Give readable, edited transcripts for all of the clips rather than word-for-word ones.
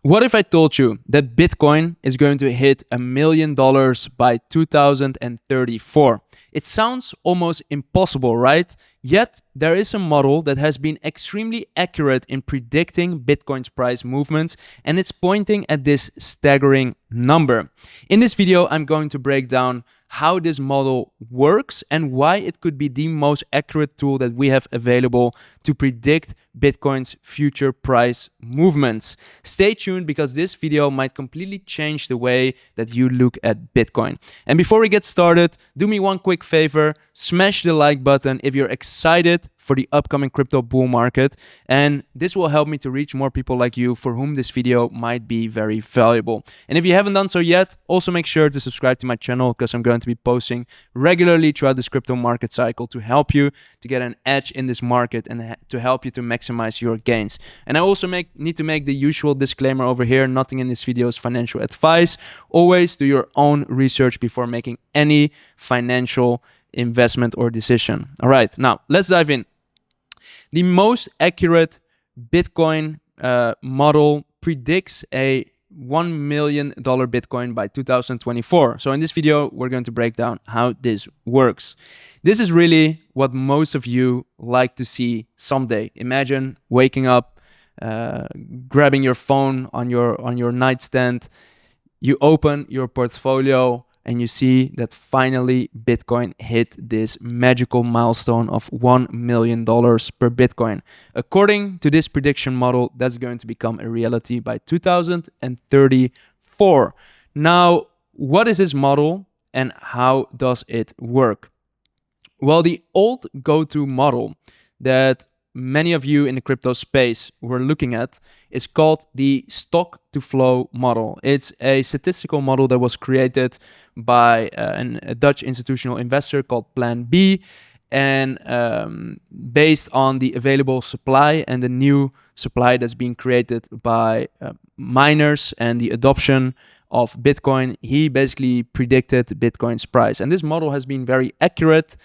What if I told you that Bitcoin is going to hit $1 million by 2034? It sounds almost impossible, right? Yet there is a model that has been extremely accurate in predicting Bitcoin's price movements, and it's pointing at this staggering number. In this video, I'm going to break down how this model works and why it could be the most accurate tool that we have available to predict Bitcoin's future price movements. Stay tuned because this video might completely change the way that you look at Bitcoin. And before we get started, do me one quick favor, smash the like button if you're excited for the upcoming crypto bull market, and this will help me to reach more people like you for whom this video might be very valuable. And if you haven't done so yet, also make sure to subscribe to my channel because I'm going to be posting regularly throughout this crypto market cycle to help you to get an edge in this market and to help you to maximize your gains. And I also need to make the usual disclaimer over here: nothing in this video is financial advice. Always do your own research before making any financial investment or decision. All right, now let's dive in. The most accurate Bitcoin model predicts a $1 million Bitcoin by 2024. So in this video, we're going to break down how this works. This is really what most of you like to see someday. Imagine waking up, grabbing your phone on your nightstand, you open your portfolio, and you see that finally Bitcoin hit this magical milestone of $1 million per Bitcoin. According to this prediction model, that's going to become a reality by 2034. Now, what is this model and how does it work? Well, the old go-to model that many of you in the crypto space were looking at is called the stock to flow model. It's a statistical model that was created by a Dutch institutional investor called Plan B, and based on the available supply and the new supply that's being created by miners and the adoption of Bitcoin, he basically predicted Bitcoin's price. And this model has been very accurate,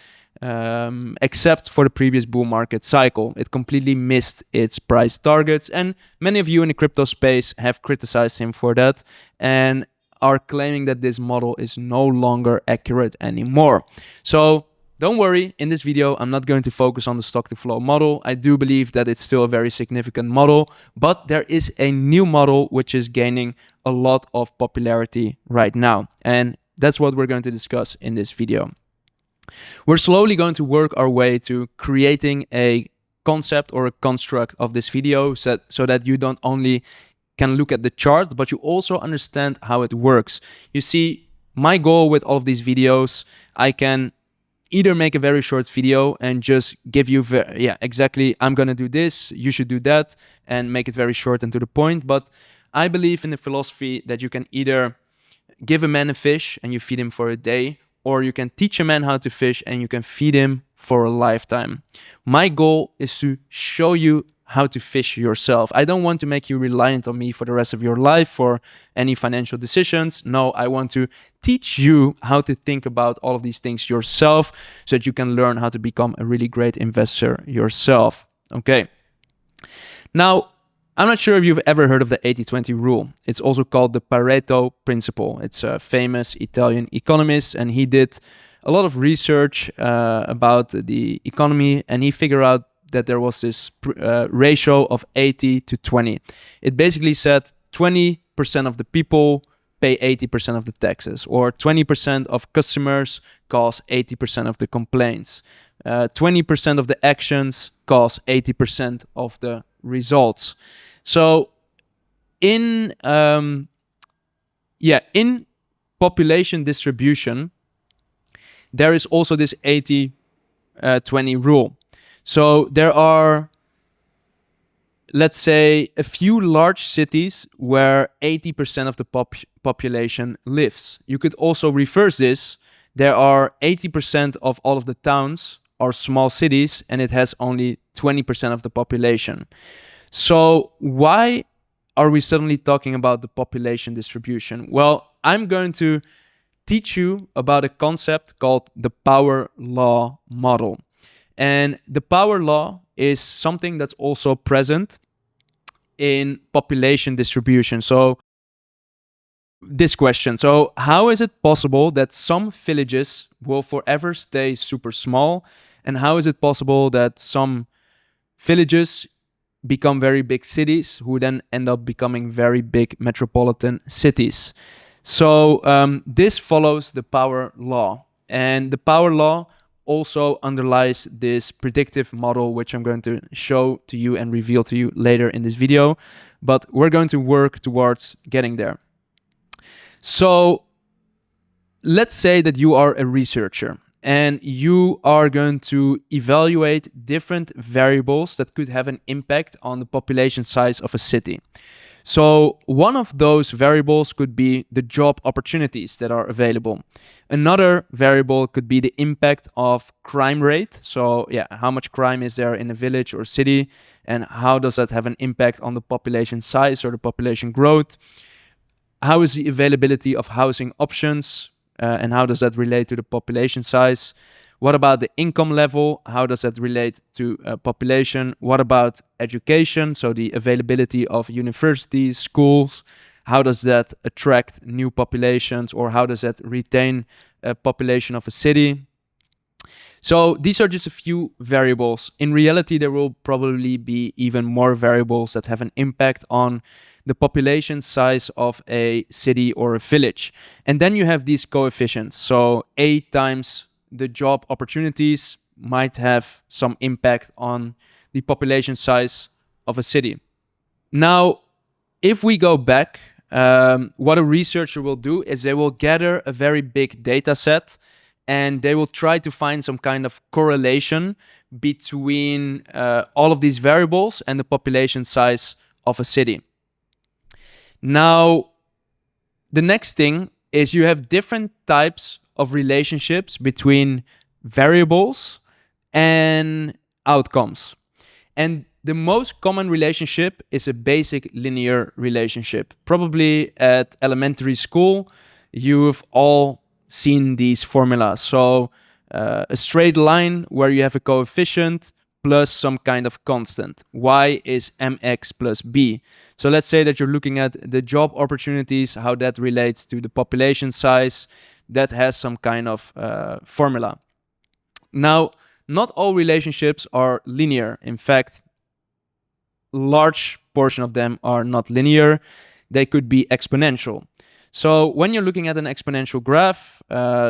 except for the previous bull market cycle. It completely missed its price targets, and many of you in the crypto space have criticized him for that and are claiming that this model is no longer accurate anymore. So don't worry, in this video I'm not going to focus on the stock to flow model. I do believe that it's still a very significant model, but there is a new model which is gaining a lot of popularity right now, and that's what we're going to discuss in this video. We're slowly going to work our way to creating a concept or a construct of this video so that you don't only can look at the chart, but you also understand how it works. You see, my goal with all of these videos, I can either make a very short video and just give you, exactly, I'm going to do this, you should do that, and make it very short and to the point. But I believe in the philosophy that you can either give a man a fish and you feed him for a day, or you can teach a man how to fish and you can feed him for a lifetime. My goal is to show you how to fish yourself. I don't want to make you reliant on me for the rest of your life for any financial decisions. No, I want to teach you how to think about all of these things yourself so that you can learn how to become a really great investor yourself. Okay. Now, I'm not sure if you've ever heard of the 80-20 rule. It's also called the Pareto principle. It's a famous Italian economist, and he did a lot of research about the economy, and he figured out that there was this ratio of 80-20. It basically said 20% of the people pay 80% of the taxes, or 20% of customers cause 80% of the complaints. 20% of the actions cause 80% of the results. So in population distribution, there is also this 80-20 rule. So there are, let's say, a few large cities where 80% of the population lives. You could also reverse this. There are 80% of all of the towns are small cities, and it has only 20% of the population. So why are we suddenly talking about the population distribution? Well, I'm going to teach you about a concept called the power law model. And the power law is something that's also present in population distribution. So this question, so how is it possible that some villages will forever stay super small, and how is it possible that some villages become very big cities who then end up becoming very big metropolitan cities? So this follows the power law, and the power law also underlies this predictive model, which I'm going to show to you and reveal to you later in this video, but we're going to work towards getting there. So let's say that you are a researcher and you are going to evaluate different variables that could have an impact on the population size of a city. So one of those variables could be the job opportunities that are available. Another variable could be the impact of crime rate. So yeah, how much crime is there in a village or city, and how does that have an impact on the population size or the population growth? How is the availability of housing options, and how does that relate to the population size? What about the income level? How does that relate to population? What about education? So the availability of universities, schools, how does that attract new populations, or how does that retain a population of a city? So these are just a few variables. In reality, there will probably be even more variables that have an impact on the population size of a city or a village. And then you have these coefficients. So A times the job opportunities might have some impact on the population size of a city. Now, if we go back, what a researcher will do is they will gather a very big data set, and they will try to find some kind of correlation between all of these variables and the population size of a city. Now, the next thing is you have different types of relationships between variables and outcomes. And the most common relationship is a basic linear relationship. Probably at elementary school, you've all seen these formulas. So a straight line where you have a coefficient plus some kind of constant. Y is mx plus b. So let's say that you're looking at the job opportunities, how that relates to the population size. That has some kind of formula. Now, not all relationships are linear. In fact, large portion of them are not linear. They could be exponential. So when you're looking at an exponential graph,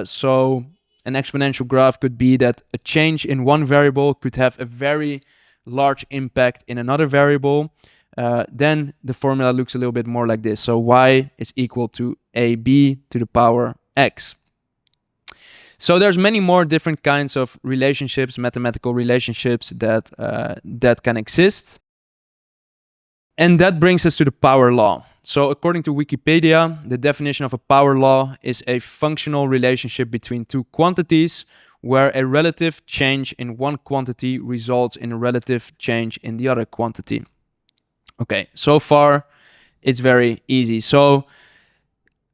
so an exponential graph could be that a change in one variable could have a very large impact in another variable. Then the formula looks a little bit more like this. So y is equal to ab to the power x. So there's many more different kinds of relationships, mathematical relationships that can exist. And that brings us to the power law. So according to Wikipedia, the definition of a power law is a functional relationship between two quantities where a relative change in one quantity results in a relative change in the other quantity. Okay, so far it's very easy. So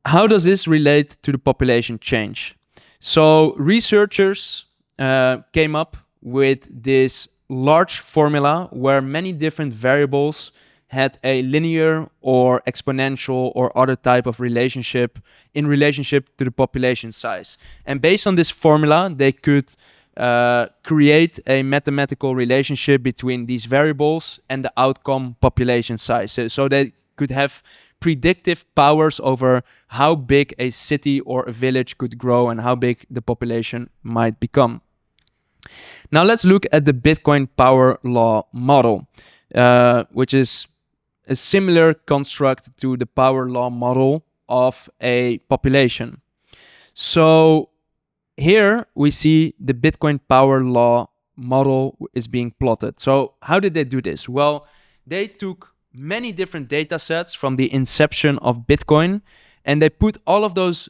how does this relate to the population change? So researchers came up with this large formula where many different variables had a linear or exponential or other type of relationship in relationship to the population size. And based on this formula, they could create a mathematical relationship between these variables and the outcome population size. So they could have predictive powers over how big a city or a village could grow and how big the population might become. Now let's look at the Bitcoin power law model, which is a similar construct to the power law model of a population. So here we see the Bitcoin power law model is being plotted. So how did they do this? Well, they took many different data sets from the inception of Bitcoin, and they put all of those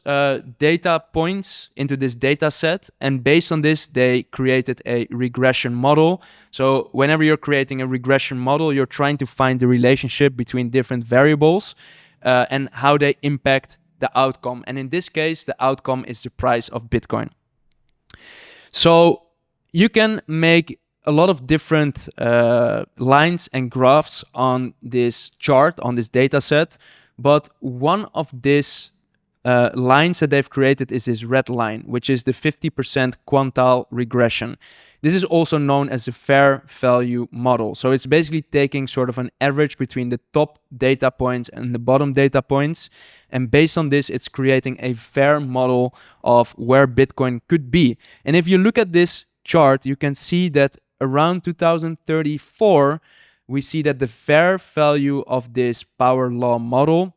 data points into this data set, and based on this, they created a regression model. So whenever you're creating a regression model, you're trying to find the relationship between different variables and how they impact the outcome. And in this case, the outcome is the price of Bitcoin. So you can make a lot of different lines and graphs on this chart, on this data set, but one of these lines that they've created is this red line, which is the 50% quantile regression. This is also known as the fair value model. So it's basically taking sort of an average between the top data points and the bottom data points. And based on this, it's creating a fair model of where Bitcoin could be. And if you look at this chart, you can see that around 2034, we see that the fair value of this power law model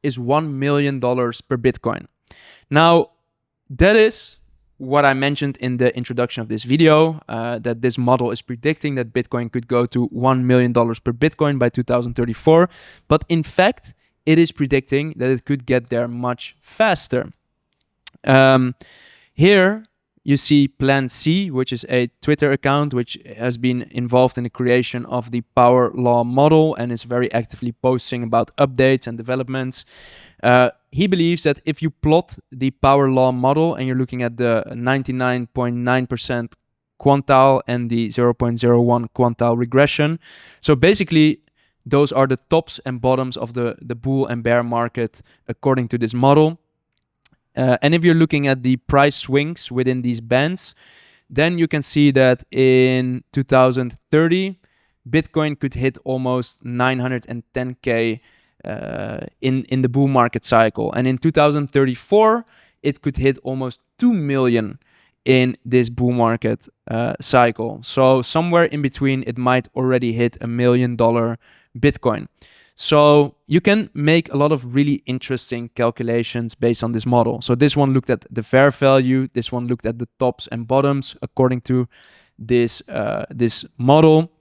is $1 million per Bitcoin. Now, that is what I mentioned in the introduction of this video, that this model is predicting that Bitcoin could go to $1 million per Bitcoin by 2034. But in fact, it is predicting that it could get there much faster. Here, you see Plan C, which is a Twitter account which has been involved in the creation of the power law model and is very actively posting about updates and developments. He believes that if you plot the power law model and you're looking at the 99.9% quantile and the 0.01 quantile regression, so basically those are the tops and bottoms of the bull and bear market according to this model. And if you're looking at the price swings within these bands, then you can see that in 2030, Bitcoin could hit almost 910K in the bull market cycle. And in 2034, it could hit almost 2 million in this bull market cycle. So somewhere in between, it might already hit $1 million Bitcoin. So you can make a lot of really interesting calculations based on this model. So this one looked at the fair value. This one looked at the tops and bottoms according to this model.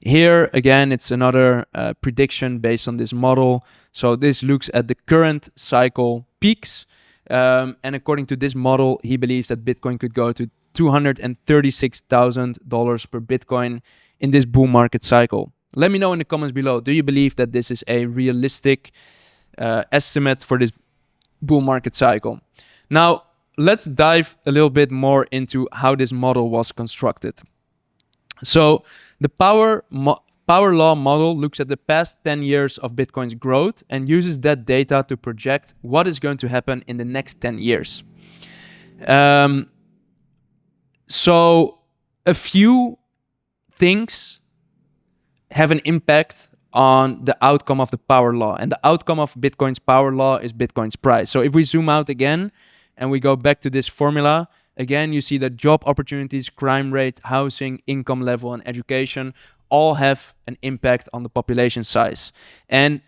Here, again, it's another prediction based on this model. So this looks at the current cycle peaks. And according to this model, he believes that Bitcoin could go to $236,000 per Bitcoin in this bull market cycle. Let me know in the comments below, do you believe that this is a realistic estimate for this bull market cycle? Now, let's dive a little bit more into how this model was constructed. So the power law model looks at the past 10 years of Bitcoin's growth and uses that data to project what is going to happen in the next 10 years. So a few things have an impact on the outcome of the power law. And the outcome of Bitcoin's power law is Bitcoin's price. So if we zoom out again and we go back to this formula, again, you see that job opportunities, crime rate, housing, income level, and education all have an impact on the population size. And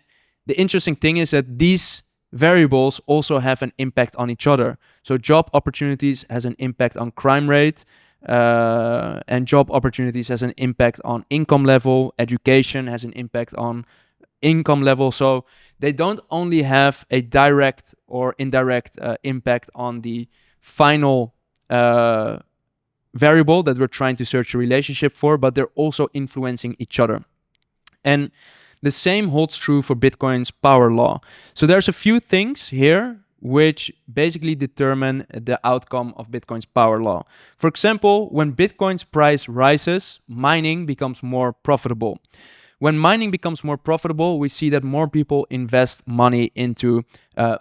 the interesting thing is that these variables also have an impact on each other. So job opportunities has an impact on crime rate, and job opportunities has an impact on income level. Education has an impact on income level. So they don't only have a direct or indirect impact on the final variable that we're trying to search a relationship for, but they're also influencing each other. And the same holds true for Bitcoin's power law. So there's a few things here which basically determine the outcome of Bitcoin's power law. For example, when Bitcoin's price rises, mining becomes more profitable. When mining becomes more profitable, we see that more people invest money into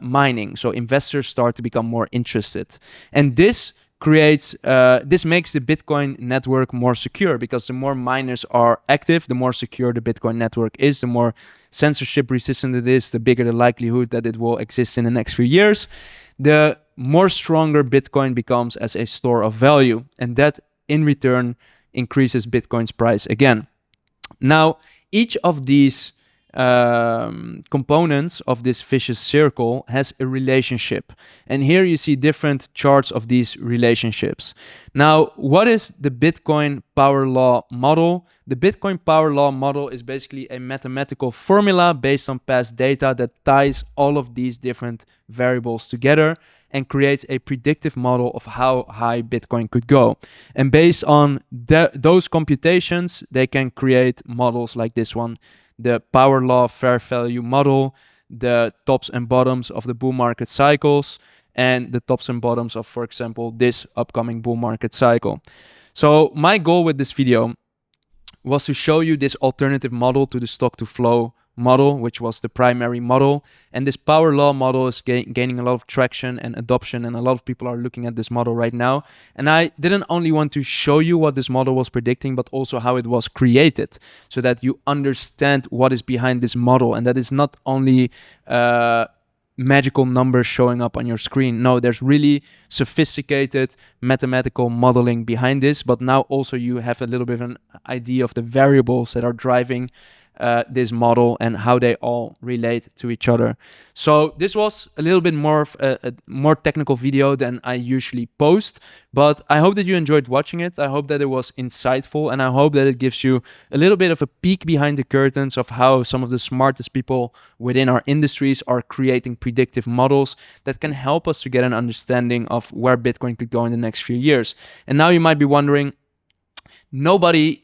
mining. So investors start to become more interested. And this makes the Bitcoin network more secure, because the more miners are active, the more secure the Bitcoin network is, the more censorship resistant it is, the bigger the likelihood that it will exist in the next few years, the more stronger Bitcoin becomes as a store of value. And that in return increases Bitcoin's price again. Now, each of these components of this vicious circle has a relationship. And here you see different charts of these relationships. Now, what is the Bitcoin power law model? The Bitcoin power law model is basically a mathematical formula based on past data that ties all of these different variables together and creates a predictive model of how high Bitcoin could go. And based on those computations, they can create models like this one, the power law fair value model, the tops and bottoms of the bull market cycles, and the tops and bottoms of, for example, this upcoming bull market cycle. So my goal with this video was to show you this alternative model to the stock to flow model, which was the primary model. And this power law model is gaining a lot of traction and adoption, and a lot of people are looking at this model right now. And I didn't only want to show you what this model was predicting, but also how it was created, so that you understand what is behind this model, and that is not only magical numbers showing up on your screen. No, there's really sophisticated mathematical modeling behind this, but now also you have a little bit of an idea of the variables that are driving this model and how they all relate to each other. So this was a little bit more of a more technical video than I usually post, but I hope that you enjoyed watching it. I hope that it was insightful, and I hope that it gives you a little bit of a peek behind the curtains of how some of the smartest people within our industries are creating predictive models that can help us to get an understanding of where Bitcoin could go in the next few years. And now you might be wondering, nobody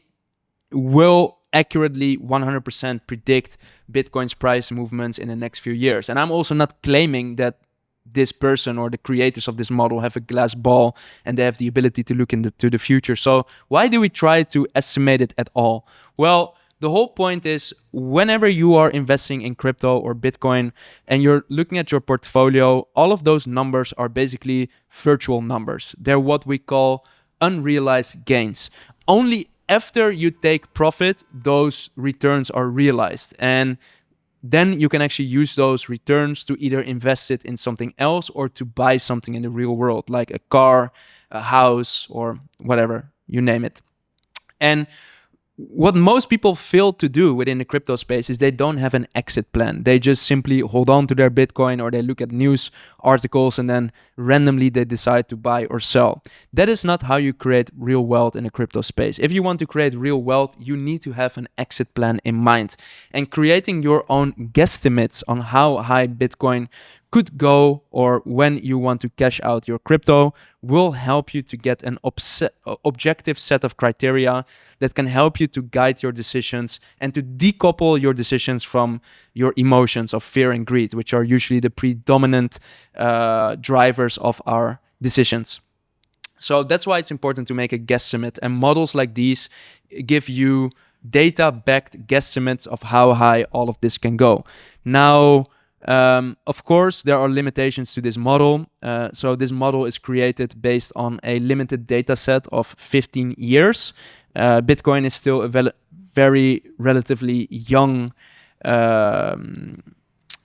will accurately 100% predict Bitcoin's price movements in the next few years. And I'm also not claiming that this person or the creators of this model have a glass ball and they have the ability to look into the future. So why do we try to estimate it at all? Well, the whole point is, whenever you are investing in crypto or Bitcoin and you're looking at your portfolio, all of those numbers are basically virtual numbers. They're what we call unrealized gains. Only after you take profit, those returns are realized. And then you can actually use those returns to either invest it in something else or to buy something in the real world, like a car, a house, or whatever, you name it. And what most people fail to do within the crypto space is they don't have an exit plan. They just simply hold on to their Bitcoin, or they look at news articles and then randomly they decide to buy or sell. That is not how you create real wealth in the crypto space. If you want to create real wealth, you need to have an exit plan in mind. And creating your own guesstimates on how high Bitcoin could go or when you want to cash out your crypto will help you to get an objective set of criteria that can help you to guide your decisions and to decouple your decisions from your emotions of fear and greed, which are usually the predominant drivers of our decisions. So that's why it's important to make a guesstimate, and models like these give you data-backed guesstimates of how high all of this can go. Now, of course, there are limitations to this model. So this model is created based on a limited data set of 15 years. Bitcoin is still a very relatively young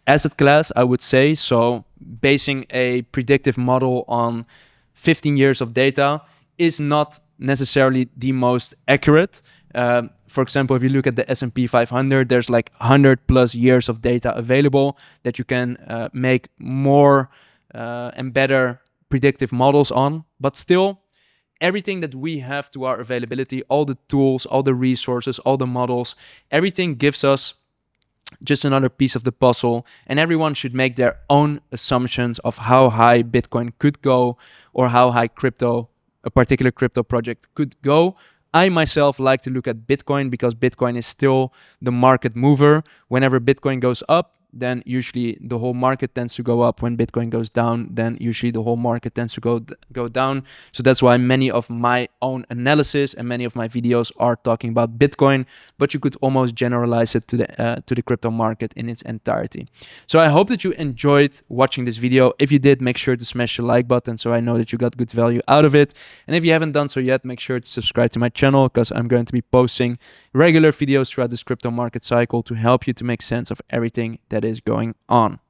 asset class, I would say. So basing a predictive model on 15 years of data is not necessarily the most accurate. For example, if you look at the S&P 500, there's like 100 plus years of data available that you can make more and better predictive models on. But still, everything that we have to our availability, all the tools, all the resources, all the models, everything gives us just another piece of the puzzle, and everyone should make their own assumptions of how high Bitcoin could go or how high a particular crypto project could go. I myself like to look at Bitcoin because Bitcoin is still the market mover. Whenever Bitcoin goes up, then usually the whole market tends to go up. When Bitcoin goes down, then usually the whole market tends to go down. So that's why many of my own analysis and many of my videos are talking about Bitcoin, but you could almost generalize it to the crypto market in its entirety. So I hope that you enjoyed watching this video. If you did, make sure to smash the like button so I know that you got good value out of it. And if you haven't done so yet, make sure to subscribe to my channel, because I'm going to be posting regular videos throughout this crypto market cycle to help you to make sense of everything that is going on.